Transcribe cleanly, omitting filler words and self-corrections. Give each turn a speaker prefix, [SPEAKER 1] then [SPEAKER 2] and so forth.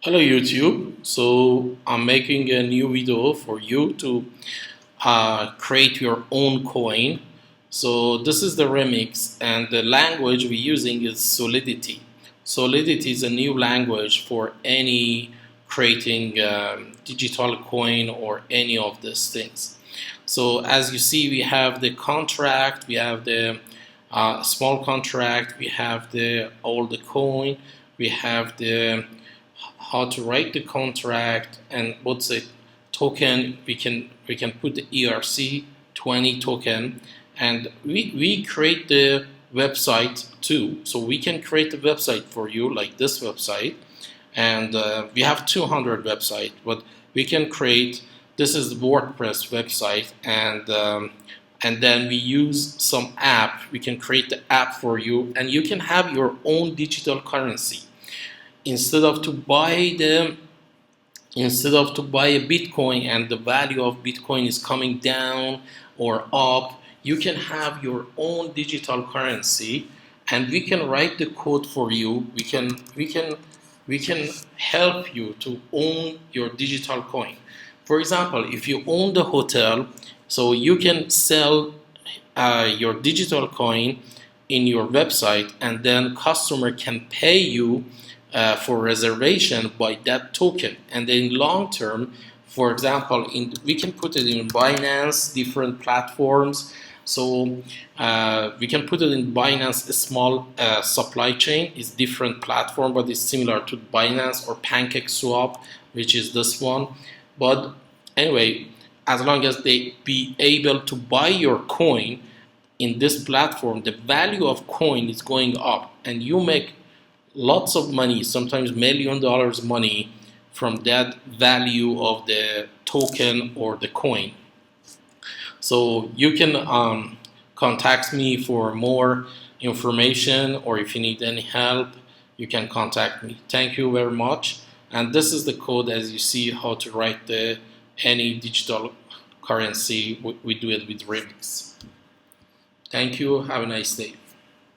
[SPEAKER 1] Hello YouTube. So I'm making a new video for you to create your own coin. So this is the remix and the language we're using is Solidity. Solidity is a new language for any creating digital coin or any of these things. So as you see, we have the contract, we have the small contract, we have the all the coin, we have the how to write the contract and what's a token. We can put the ERC20 token, and we create the website too. So we can create a website for you like this website, and we have 200 website, but we can create, this is the WordPress website, and then we use some app. We can create the app for you, and you can have your own digital currency. Instead of to buy the instead of to buy a Bitcoin and the value of Bitcoin is coming down or up, you can have your own digital currency, and we can write the code for you. We can help you to own your digital coin. For example, if you own the hotel, so you can sell your digital coin in your website, and then customer can pay you for reservation by that token. And then in long term, for example, we can put it in Binance, different platforms. So we can put it in Binance. A small supply chain is different platform, but it's similar to Binance or PancakeSwap, which is this one. But anyway, as long as they be able to buy your coin in this platform, the value of coin is going up, and you make lots of money, sometimes $1 million money from that value of the token or the coin. So you can contact me for more information, or if you need any help, you can contact me. Thank you very much. And this is the code, as you see, how to write the any digital currency. We do it with Remix. Thank you. Have a nice day.